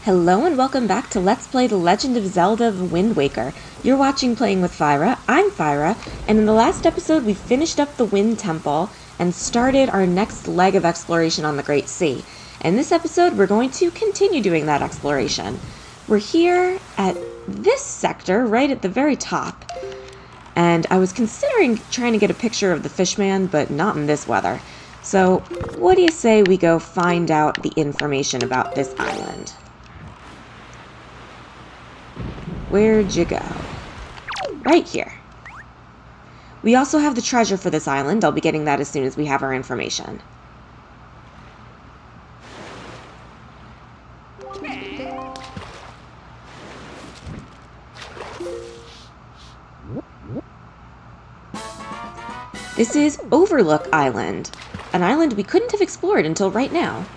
Hello and welcome back to Let's Play The Legend of Zelda The Wind Waker. You're watching Playing with Fyra, I'm Fyra, and in the last episode we finished up the Wind Temple and started our next leg of exploration on the Great Sea. In this episode we're going to continue doing that exploration. We're here at this sector, right at the very top, and I was considering trying to get a picture of the fishman, but not in this weather. So what do you say we go find out the information about this island? Where'd you go? Right here. We also have the treasure for this island. I'll be getting that as soon as we have our information. This is Overlook Island, an island we couldn't have explored until right now.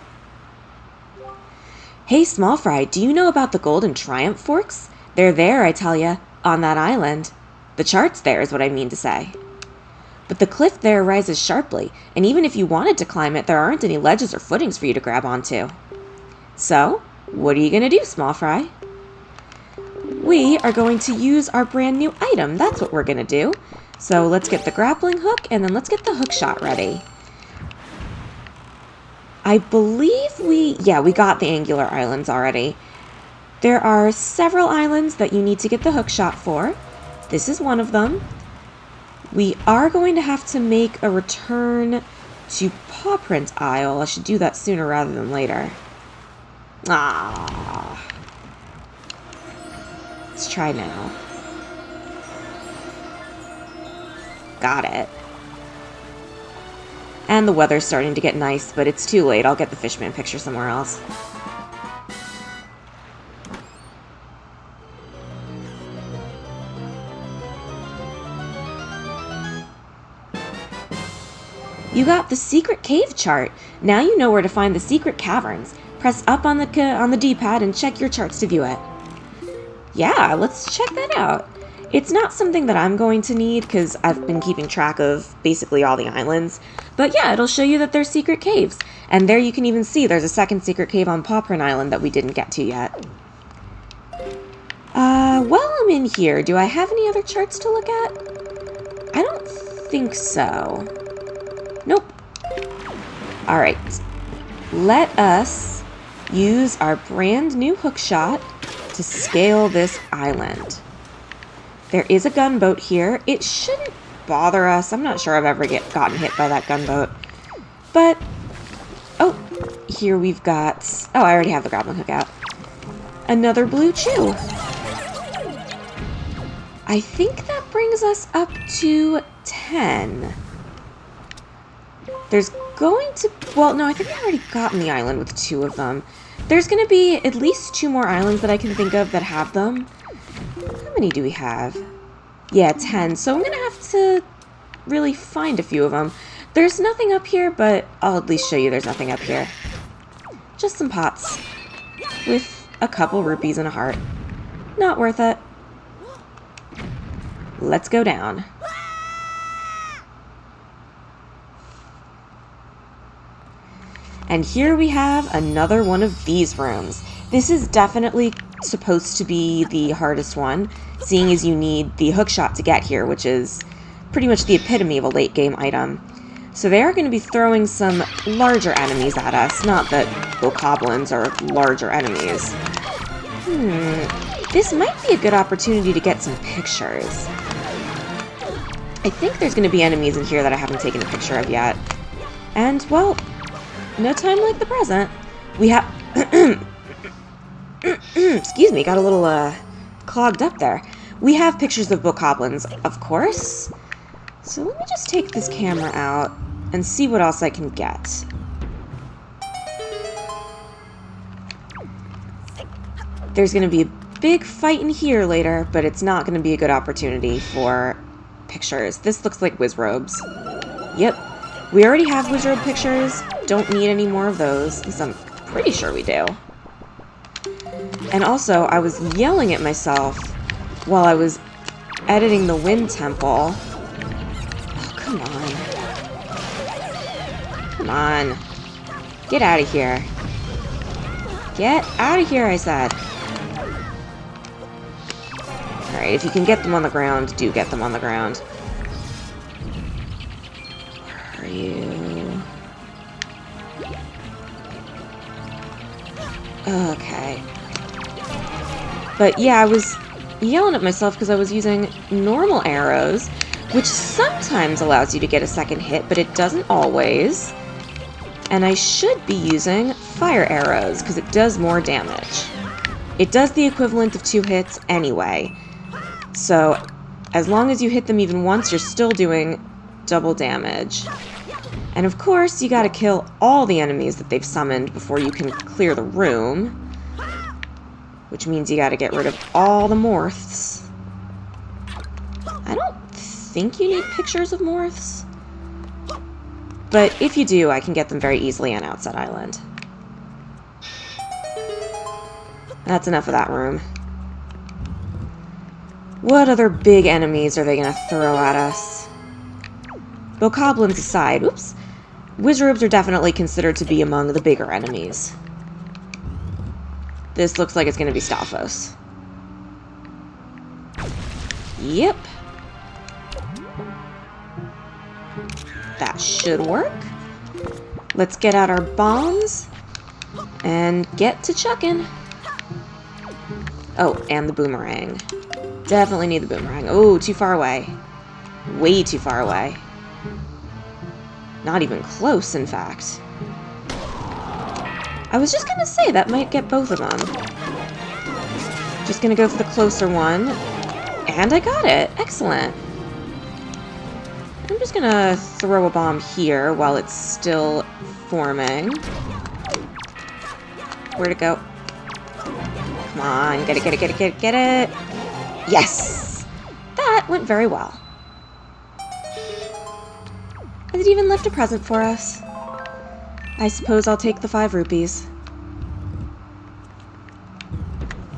Hey, Small Fry, do you know about the Golden Triumph Forks? They're there, I tell ya, on that island. The chart's there is what I mean to say. But the cliff there rises sharply, and even if you wanted to climb it, there aren't any ledges or footings for you to grab onto. So, what are you going to do, Small Fry? We are going to use our brand new item. That's what we're going to do. So let's get the grappling hook, and then let's get the hook shot ready. I believe we got the angular islands already. There are several islands that you need to get the hook shot for. This is one of them. We are going to have to make a return to Pawprint Isle. I should do that sooner rather than later. Let's try now. Got it. And the weather's starting to get nice, but it's too late. I'll get the fishman picture somewhere else. You got the secret cave chart. Now you know where to find the secret caverns. Press up on the D-pad and check your charts to view it. Yeah, let's check that out. It's not something that I'm going to need because I've been keeping track of basically all the islands. But yeah, it'll show you that there's secret caves. And there you can even see there's a second secret cave on Pawprint Island that we didn't get to yet. While I'm in here, do I have any other charts to look at? I don't think so. Nope. Alright. Let us use our brand new hookshot to scale this island. There is a gunboat here. It shouldn't bother us. I'm not sure I've ever gotten hit by that gunboat. But, oh, here we've got... Oh, I already have the grappling hook out. Another blue chew. I think that brings us up to 10. There's going to... Well, no, I think I've already gotten the island with 2 of them. There's going to be at least 2 more islands that I can think of that have them. How many do we have? Yeah, 10. So I'm going to have to really find a few of them. There's nothing up here, but I'll at least show you there's nothing up here. Just some pots with a couple rupees and a heart. Not worth it. Let's go down. And here we have another one of these rooms. This is definitely supposed to be the hardest one, seeing as you need the hookshot to get here, which is pretty much the epitome of a late game item. So they are going to be throwing some larger enemies at us, not that bokoblins are larger enemies. This might be a good opportunity to get some pictures. I think there's going to be enemies in here that I haven't taken a picture of yet. And, well, no time like the present. We have... Excuse me, got a little, clogged up there. We have pictures of bokoblins, of course. So let me just take this camera out and see what else I can get. There's going to be a big fight in here later, but it's not going to be a good opportunity for pictures. This looks like Wizrobes. Yep. We already have Wizrobe pictures. Don't need any more of those. At least I'm pretty sure we do. And also, I was yelling at myself while I was editing the Wind Temple. Oh, come on. Come on. Get out of here. Get out of here, I said. Alright, if you can get them on the ground, do get them on the ground. Where are you? Okay. But yeah, I was yelling at myself because I was using normal arrows, which sometimes allows you to get a second hit, but it doesn't always. And I should be using fire arrows because it does more damage. It does the equivalent of 2 hits anyway. So as long as you hit them even once, you're still doing double damage. And of course, you gotta kill all the enemies that they've summoned before you can clear the room. Which means you gotta get rid of all the morphs. I don't think you need pictures of morphs. But if you do, I can get them very easily on Outset Island. That's enough of that room. What other big enemies are they gonna throw at us? Bokoblins aside, oops. Wizrobes are definitely considered to be among the bigger enemies. This looks like it's gonna be Stalfos. Yep. That should work. Let's get out our bombs and get to chucking. Oh, and the boomerang. Definitely need the boomerang. Oh, too far away. Way too far away. Not even close, in fact. I was just gonna say that might get both of them. Just gonna go for the closer one. And I got it. Excellent. I'm just gonna throw a bomb here while it's still forming. Where'd it go? Come on, get it, get it, get it, get it, get it. Yes! That went very well. And it even left a present for us. I suppose I'll take the 5 rupees.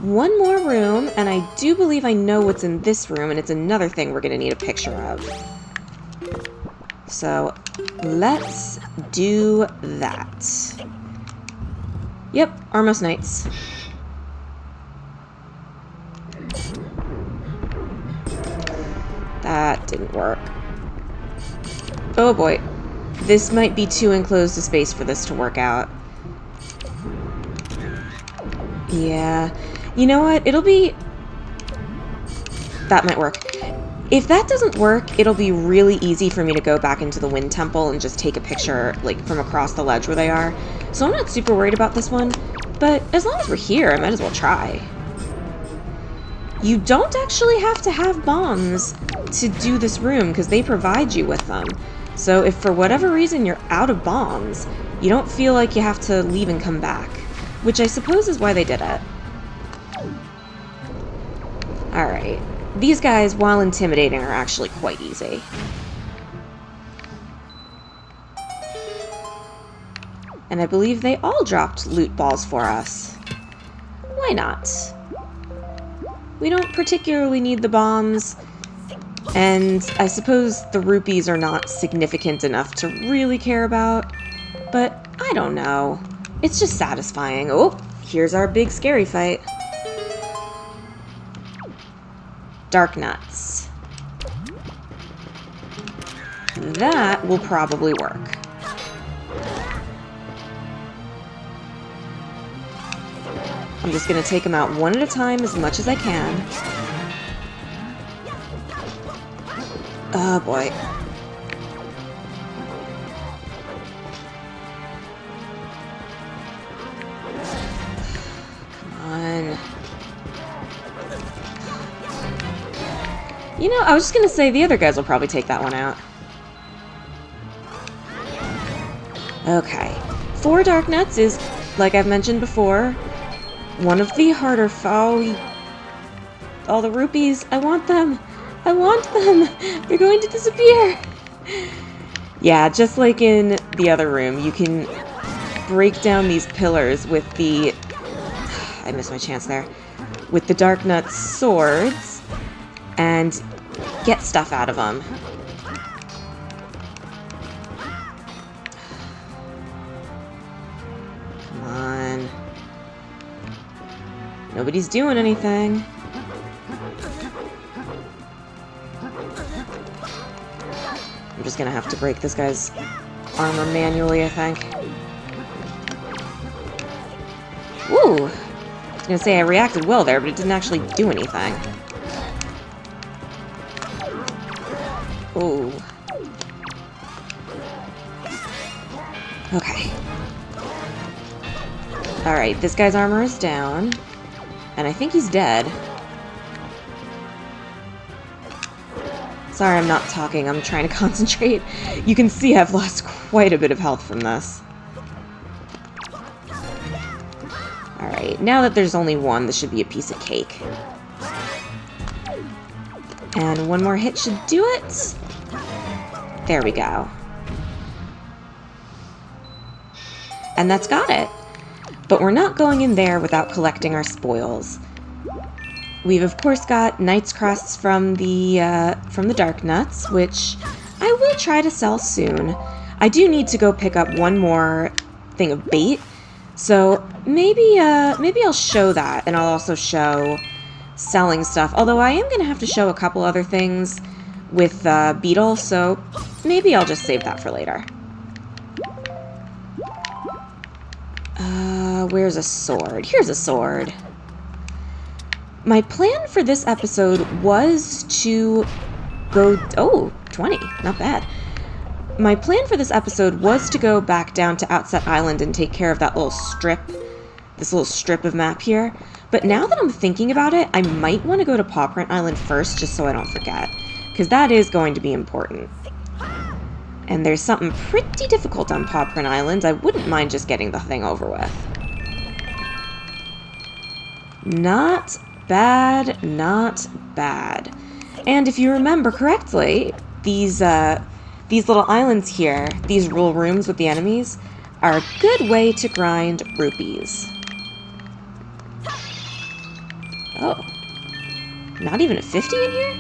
One more room, and I do believe I know what's in this room, and it's another thing we're gonna need a picture of. So, let's do that. Yep, Armos Knights. That didn't work. Oh boy. This might be too enclosed a space for this to work out. Yeah. You know what? It'll be... That might work. If that doesn't work, it'll be really easy for me to go back into the Wind Temple and just take a picture, like, from across the ledge where they are. So I'm not super worried about this one, but as long as we're here, I might as well try. You don't actually have to have bombs to do this room, because they provide you with them. So if for whatever reason you're out of bombs, you don't feel like you have to leave and come back, which I suppose is why they did it. Alright. These guys, while intimidating, are actually quite easy. And I believe they all dropped loot balls for us. Why not? We don't particularly need the bombs, and I suppose the rupees are not significant enough to really care about, but I don't know. It's just satisfying. Oh, here's our big scary fight. Dark Nuts. That will probably work. I'm just going to take them out one at a time as much as I can. Oh boy. Come on. You know, I was just going to say the other guys will probably take that one out. Okay. 4 Dark Nuts is, like I've mentioned before, one of the harder... all the rupees. I want them. I want them. They're going to disappear. Yeah, just like in the other room, you can break down these pillars with the... I missed my chance there. With the Dark Nuts swords and get stuff out of them. Come on. Nobody's doing anything. I'm just gonna have to break this guy's armor manually, I think. Ooh! I was gonna say I reacted well there, but it didn't actually do anything. Ooh. Okay. Alright, this guy's armor is down. And I think he's dead. Sorry I'm not talking, I'm trying to concentrate. You can see I've lost quite a bit of health from this. Alright, now that there's only one, this should be a piece of cake. And one more hit should do it. There we go. And that's got it. But we're not going in there without collecting our spoils. We've of course got Knight's Crusts from the Dark Nuts, which I will try to sell soon. I do need to go pick up one more thing of bait, so maybe I'll show that, and I'll also show selling stuff. Although I am gonna have to show a couple other things with Beetle, so maybe I'll just save that for later. Where's a sword? Here's a sword. My plan for this episode was to go... Oh, 20. Not bad. My plan for this episode was to go back down to Outset Island and take care of that little strip, this little strip of map here. But now that I'm thinking about it, I might want to go to Paw Print Island first, just so I don't forget. Because that is going to be important. And there's something pretty difficult on Paw Print Island. I wouldn't mind just getting the thing over with. Not bad, not bad. And if you remember correctly, these little islands here, these little rooms with the enemies, are a good way to grind rupees. Oh. Not even a 50 in here?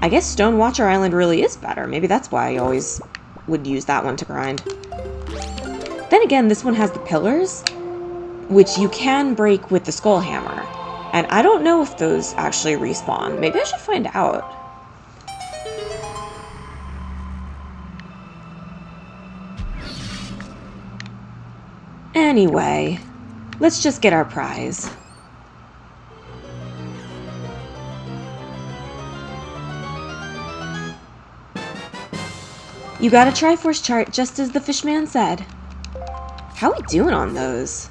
I guess Stone Watcher Island really is better. Maybe that's why I always would use that one to grind. Then again, this one has the pillars, which you can break with the Skull Hammer. And I don't know if those actually respawn. Maybe I should find out. Anyway, let's just get our prize. You got a Triforce chart, just as the fishman said. How are we doing on those?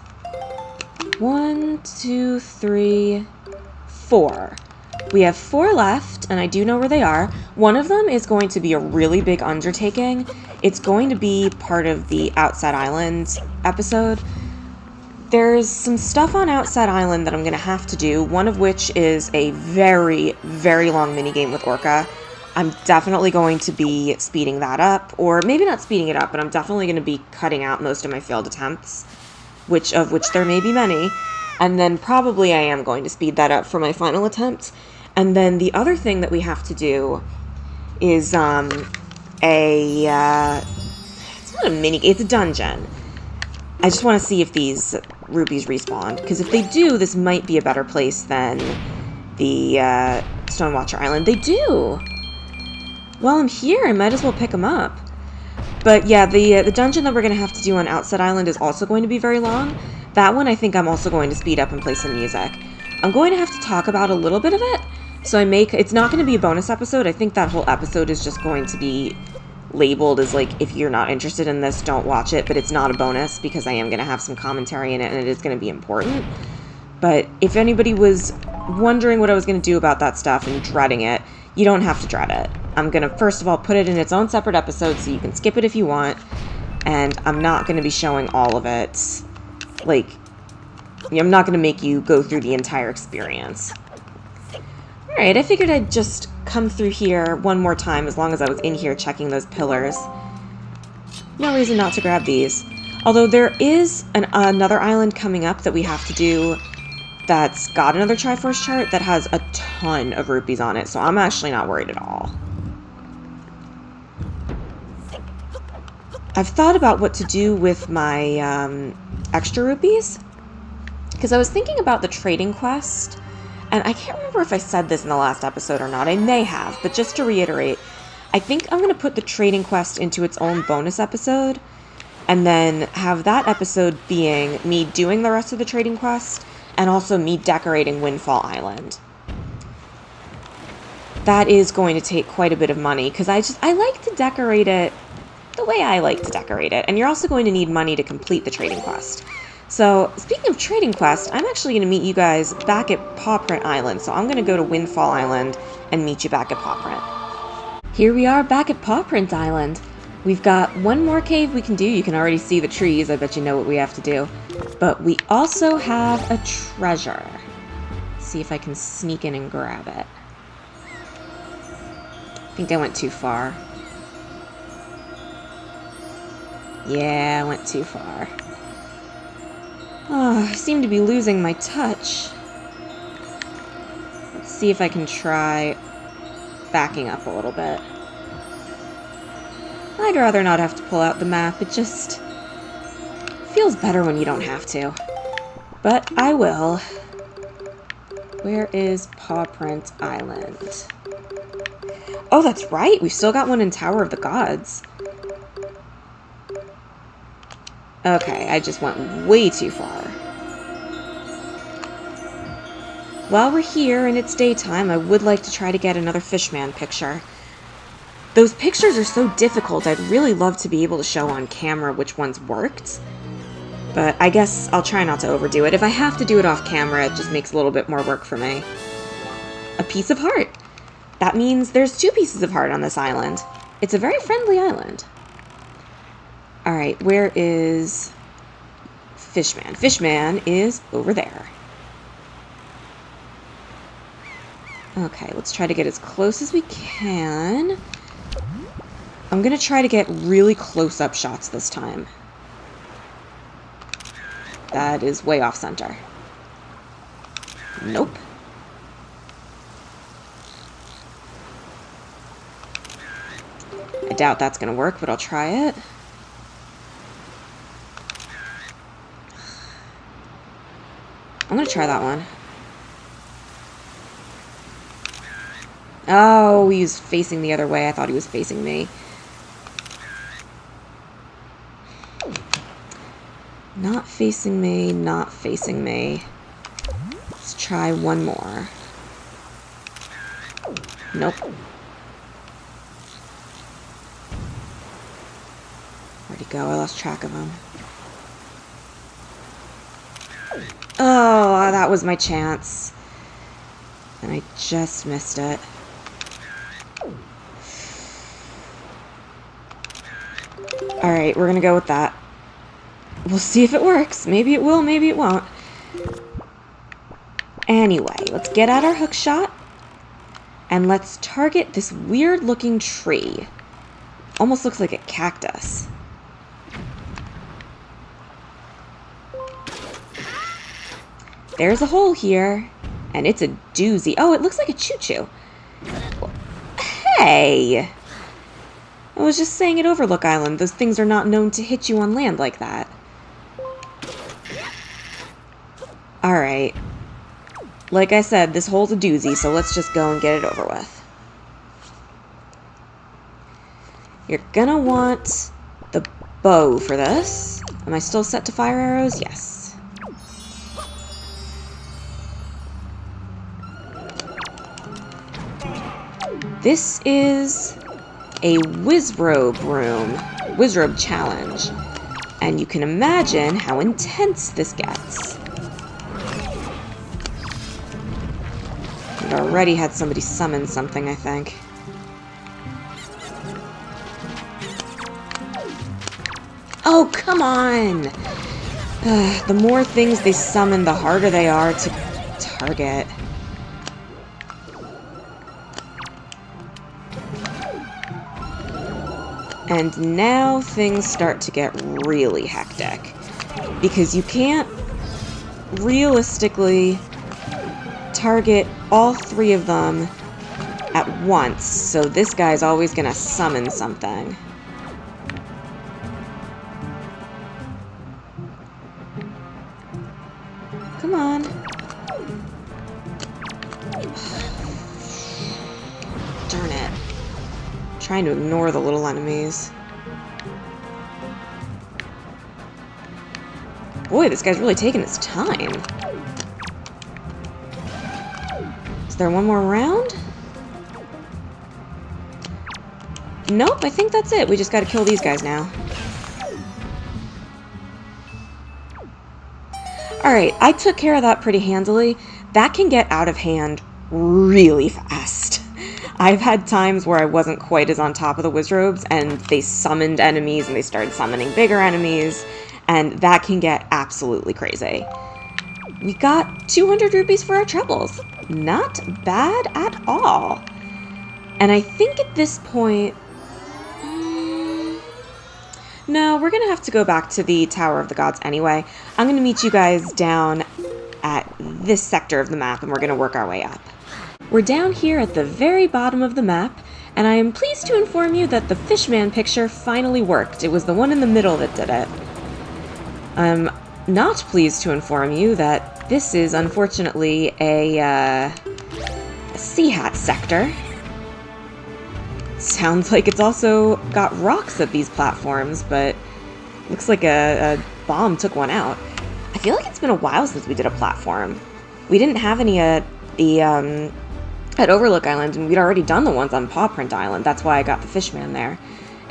1, 2, 3, 4. We have 4 left, and I do know where they are. One of them is going to be a really big undertaking. It's going to be part of the Outside Island episode. There's some stuff on Outside Island that I'm going to have to do, one of which is a very, very long minigame with Orca. I'm definitely going to be speeding that up, or maybe not speeding it up, but I'm definitely going to be cutting out most of my failed attempts. Which there may be many, and then probably I am going to speed that up for my final attempt. And then the other thing that we have to do is it's not a mini, it's a dungeon. I just want to see if these rupees respawn, because if they do, this might be a better place than the Stonewatcher Island. They do! While I'm here, I might as well pick them up. But yeah, the dungeon that we're going to have to do on Outside Island is also going to be very long. That one I think I'm also going to speed up and play some music. I'm going to have to talk about a little bit of it, so it's not going to be a bonus episode. I think that whole episode is just going to be labeled as like, if you're not interested in this, don't watch it, but it's not a bonus because I am going to have some commentary in it and it is going to be important. But if anybody was wondering what I was going to do about that stuff and dreading it, you don't have to dread it. I'm going to, first of all, put it in its own separate episode so you can skip it if you want. And I'm not going to be showing all of it. Like, I'm not going to make you go through the entire experience. Alright, I figured I'd just come through here one more time as long as I was in here checking those pillars. No reason not to grab these. Although there is another island coming up that we have to do that's got another Triforce chart that has a ton of rupees on it, so I'm actually not worried at all. I've thought about what to do with my extra rupees. Because I was thinking about the trading quest, and I can't remember if I said this in the last episode or not. I may have, but just to reiterate, I think I'm going to put the trading quest into its own bonus episode, and then have that episode being me doing the rest of the trading quest, and also me decorating Windfall Island. That is going to take quite a bit of money, because I like to decorate it the way I like to decorate it, and you're also going to need money to complete the trading quest. So, speaking of trading quest, I'm actually going to meet you guys back at Pawprint Island, so I'm going to go to Windfall Island and meet you back at Pawprint. Here we are back at Pawprint Island. We've got one more cave we can do. You can already see the trees. I bet you know what we have to do. But we also have a treasure. Let's see if I can sneak in and grab it. I think I went too far. Yeah, I went too far. Oh, I seem to be losing my touch. Let's see if I can try backing up a little bit. I'd rather not have to pull out the map. It just feels better when you don't have to. But I will. Where is Pawprint Island? Oh, that's right! We've still got one in Tower of the Gods. Okay, I just went way too far. While we're here and it's daytime, I would like to try to get another Fishman picture. Those pictures are so difficult, I'd really love to be able to show on camera which ones worked. But I guess I'll try not to overdo it. If I have to do it off camera, it just makes a little bit more work for me. A piece of heart. That means there's 2 pieces of heart on this island. It's a very friendly island. Alright, where is Fishman? Fishman is over there. Okay, let's try to get as close as we can. I'm gonna try to get really close-up shots this time. That is way off center. Nope. I doubt that's gonna work, but I'll try it. I'm gonna try that one. Oh, he was facing the other way. I thought he was facing me. Not facing me, not facing me. Let's try one more. Nope. Where'd he go? I lost track of him. Oh, that was my chance. And I just missed it. Alright, we're gonna go with that. We'll see if it works. Maybe it will, maybe it won't. Anyway, let's get out our hook shot. And let's target this weird-looking tree. Almost looks like a cactus. There's a hole here, and it's a doozy. Oh, it looks like a choo-choo. Hey! I was just saying at Overlook Island, those things are not known to hit you on land like that. Alright. Like I said, this hole's a doozy, so let's just go and get it over with. You're gonna want the bow for this. Am I still set to fire arrows? Yes. This is a Wizrobe room, Wizrobe challenge, and you can imagine how intense this gets. We've already had somebody summon something, I think. Oh, come on! The more things they summon, the harder they are to target. And now things start to get really hectic. Because you can't realistically target all 3 of them at once. So this guy's always gonna summon something. Come trying to ignore the little enemies. Boy, this guy's really taking his time. Is there one more round? Nope, I think that's it. We just gotta kill these guys now. Alright, I took care of that pretty handily. That can get out of hand really fast. I've had times where I wasn't quite as on top of the Wizrobes, and they summoned enemies, and they started summoning bigger enemies, and that can get absolutely crazy. We got 200 rupees for our troubles. Not bad at all. And I think at this point... no, we're going to have to go back to the Tower of the Gods anyway. I'm going to meet you guys down at this sector of the map, and we're going to work our way up. We're down here at the very bottom of the map, and I am pleased to inform you that the Fishman picture finally worked. It was the one in the middle that did it. I'm not pleased to inform you that this is unfortunately a sea hat sector. Sounds like it's also got rocks at these platforms, but looks like a bomb took one out. I feel like it's been a while since we did a platform. We didn't have any at Overlook Island, and we'd already done the ones on Paw Print Island. That's why I got the Fishman there.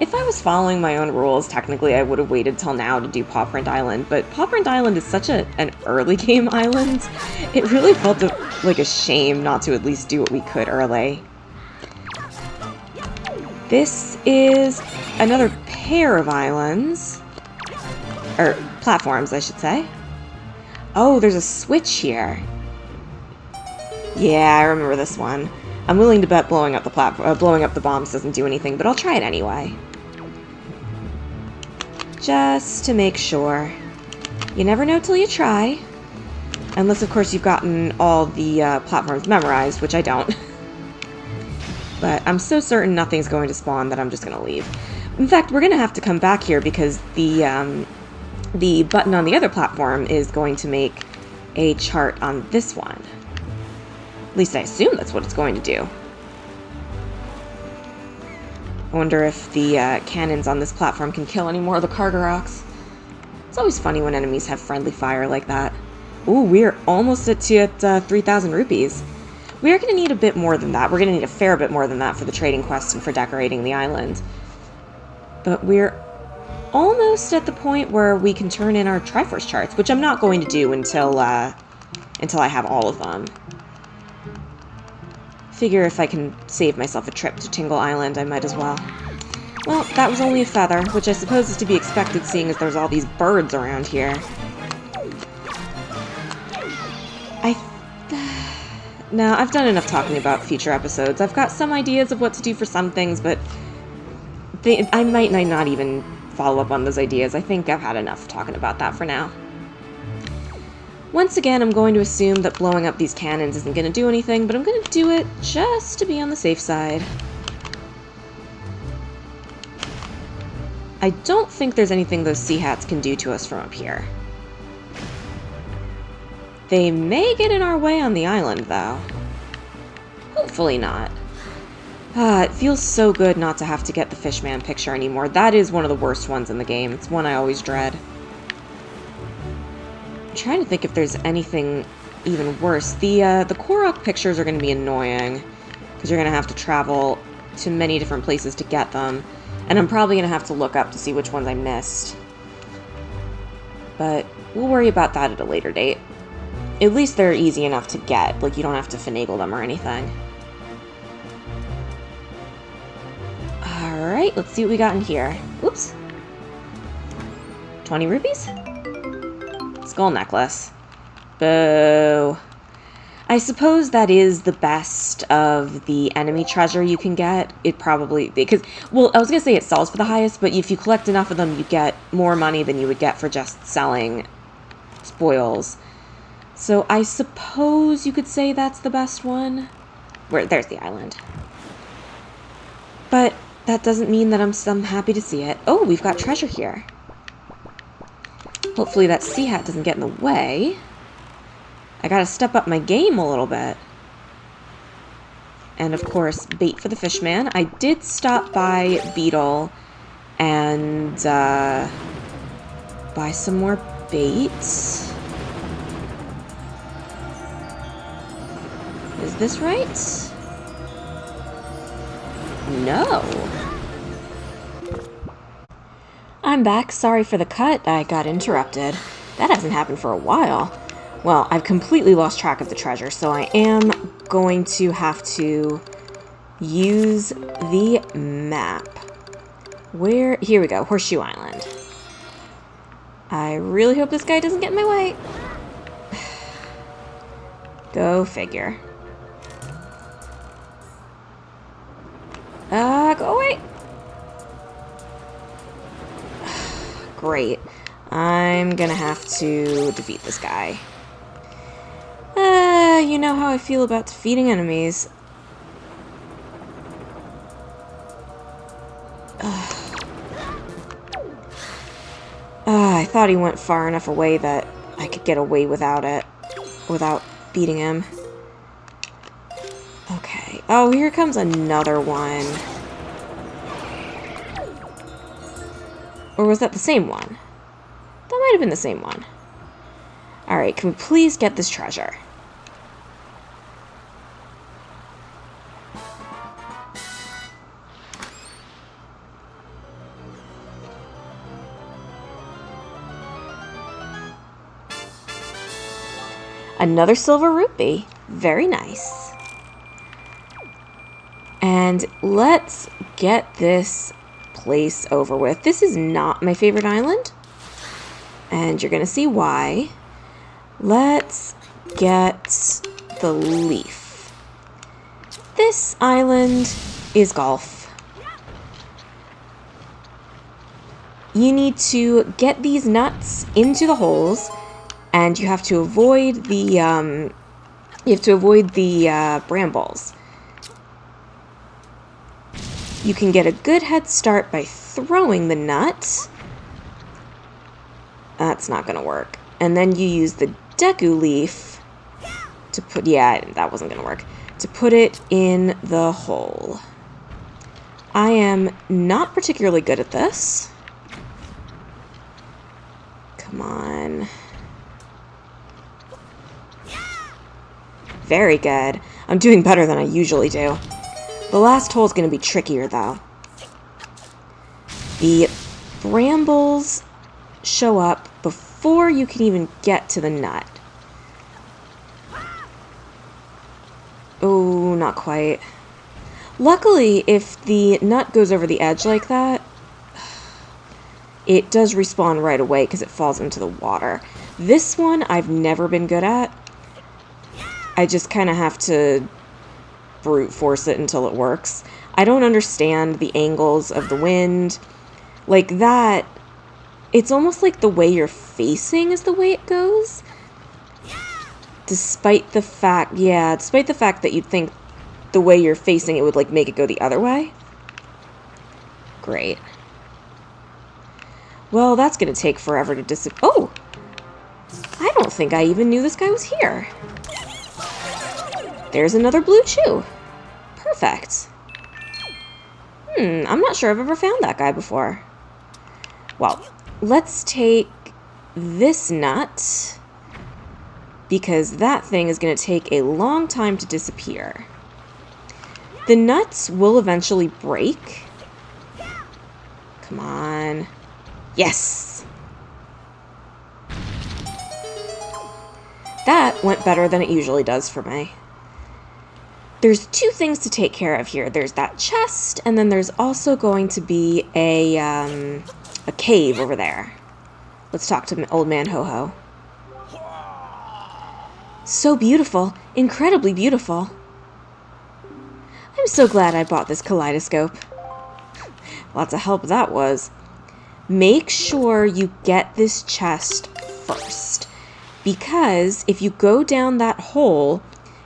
If I was following my own rules, technically I would have waited till now to do Paw Print Island, but Paw Print Island is such an early game island, it really felt like a shame not to at least do what we could early. This is another pair of islands, or platforms, I should say. Oh, there's a switch here. Yeah, I remember this one. I'm willing to bet blowing up the bombs doesn't do anything, but I'll try it anyway. Just to make sure. You never know till you try. Unless, of course, you've gotten all the platforms memorized, which I don't. But I'm so certain nothing's going to spawn that I'm just going to leave. In fact, we're going to have to come back here because the button on the other platform is going to make a chart on this one. At least I assume that's what it's going to do. I wonder if the cannons on this platform can kill any more of the Cargaroks. It's always funny when enemies have friendly fire like that. Ooh, we're almost at 3,000 rupees. We are going to need a bit more than that. We're going to need a fair bit more than that for the trading quest and for decorating the island. But we're almost at the point where we can turn in our Triforce charts, which I'm not going to do until I have all of them. Figure if I can save myself a trip to Tingle Island, I might as well. Well, that was only a feather, which I suppose is to be expected seeing as there's all these birds around here. Now, I've done enough talking about future episodes. I've got some ideas of what to do for some things, but I might not even follow up on those ideas. I think I've had enough talking about that for now. Once again, I'm going to assume that blowing up these cannons isn't going to do anything, but I'm going to do it just to be on the safe side. I don't think there's anything those sea hats can do to us from up here. They may get in our way on the island, though. Hopefully not. It feels so good not to have to get the Fishman picture anymore. That is one of the worst ones in the game. It's one I always dread. I'm trying to think if there's anything even worse. The Korok pictures are going to be annoying, because you're going to have to travel to many different places to get them, and I'm probably going to have to look up to see which ones I missed. But we'll worry about that at a later date. At least they're easy enough to get, like you don't have to finagle them or anything. Alright, let's see what we got in here. Oops. 20 rupees? Skull necklace. Boo. I suppose that is the best of the enemy treasure you can get. It probably, because, well, I was going to say it sells for the highest, but if you collect enough of them, you get more money than you would get for just selling spoils. So I suppose you could say that's the best one. There's the island. But that doesn't mean that I'm happy to see it. Oh, we've got treasure here. Hopefully that sea hat doesn't get in the way. I gotta step up my game a little bit. And of course, bait for the fishman. I did stop by Beetle and buy some more bait. Is this right? No. I'm back. Sorry for the cut. I got interrupted. That hasn't happened for a while. Well, I've completely lost track of the treasure, so I am going to have to use the map. Where? Here we go. Horseshoe Island. I really hope this guy doesn't get in my way. Go figure. Go away. Great. I'm gonna have to defeat this guy. You know how I feel about defeating enemies. I thought he went far enough away that I could get away without it. Without beating him. Okay. Oh, here comes another one. Or was that the same one? That might have been the same one. Alright, can we please get this treasure? Another silver rupee. Very nice. And let's get this place over with. This is not my favorite island. And you're going to see why. Let's get the leaf. This island is golf. You need to get these nuts into the holes, and you have to avoid the brambles. You can get a good head start by throwing the nut. That's not going to work. And then you use the Deku leaf to put... Yeah, that wasn't going to work. To put it in the hole. I am not particularly good at this. Come on. Very good. I'm doing better than I usually do. The last hole is going to be trickier, though. The brambles show up before you can even get to the nut. Oh, not quite. Luckily, if the nut goes over the edge like that, it does respawn right away because it falls into the water. This one I've never been good at. I just kind of have to brute force it until it works. I don't understand the angles of the wind. Like that, it's almost like the way you're facing is the way it goes. Despite the fact that you'd think the way you're facing it would like make it go the other way. Great. Well, that's gonna take forever to disappear. Oh! I don't think I even knew this guy was here. There's another blue chew. Perfect. I'm not sure I've ever found that guy before. Well, let's take this nut, because that thing is going to take a long time to disappear. The nuts will eventually break. Come on. Yes! That went better than it usually does for me. There's two things to take care of here. There's that chest, and then there's also going to be a cave over there. Let's talk to Old Man Ho-Ho. So beautiful. Incredibly beautiful. I'm so glad I bought this kaleidoscope. Lots of help that was. Make sure you get this chest first, because if you go down that hole,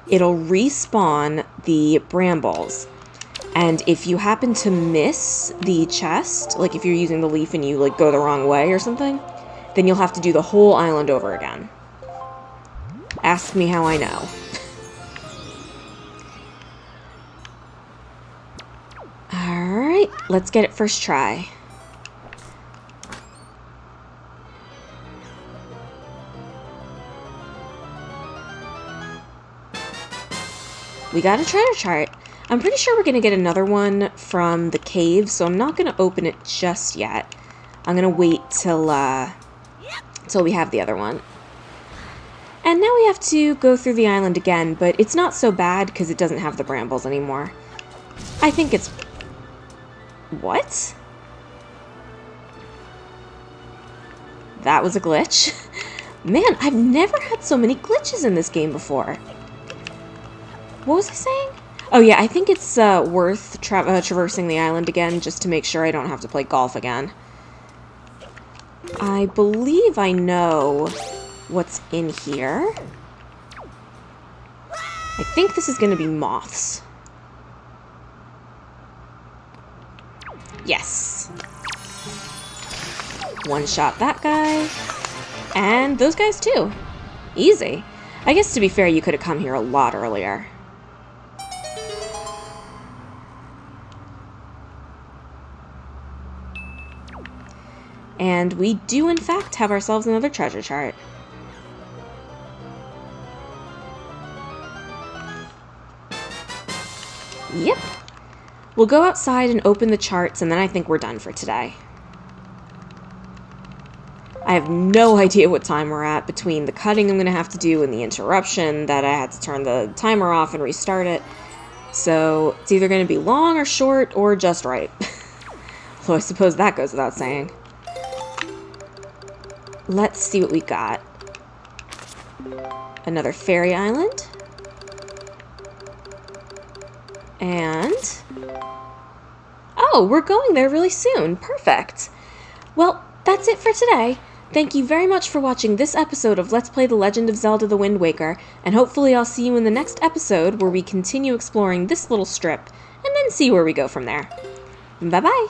it'll respawn the brambles. And if you happen to miss the chest, like if you're using the leaf and you like go the wrong way or something, then you'll have to do the whole island over again. Ask me how I know. Let's get it first try. We got a treasure chart. I'm pretty sure we're going to get another one from the cave, so I'm not going to open it just yet. I'm going to wait till we have the other one. And now we have to go through the island again, but it's not so bad because it doesn't have the brambles anymore. I think it's... What? That was a glitch. Man, I've never had so many glitches in this game before. What was I saying? Oh yeah, I think it's worth traversing the island again just to make sure I don't have to play golf again. I believe I know what's in here. I think this is going to be moths. Yes. One shot that guy. And those guys too. Easy. I guess to be fair, you could have come here a lot earlier. And we do, in fact, have ourselves another treasure chart. Yep. We'll go outside and open the charts, and then I think we're done for today. I have no idea what time we're at between the cutting I'm going to have to do and the interruption that I had to turn the timer off and restart it. So it's either going to be long or short or just right. Although I suppose that goes without saying. Let's see what we got. Another fairy island. And... oh, we're going there really soon. Perfect. Well, that's it for today. Thank you very much for watching this episode of Let's Play The Legend of Zelda the Wind Waker, and hopefully I'll see you in the next episode where we continue exploring this little strip, and then see where we go from there. Bye-bye!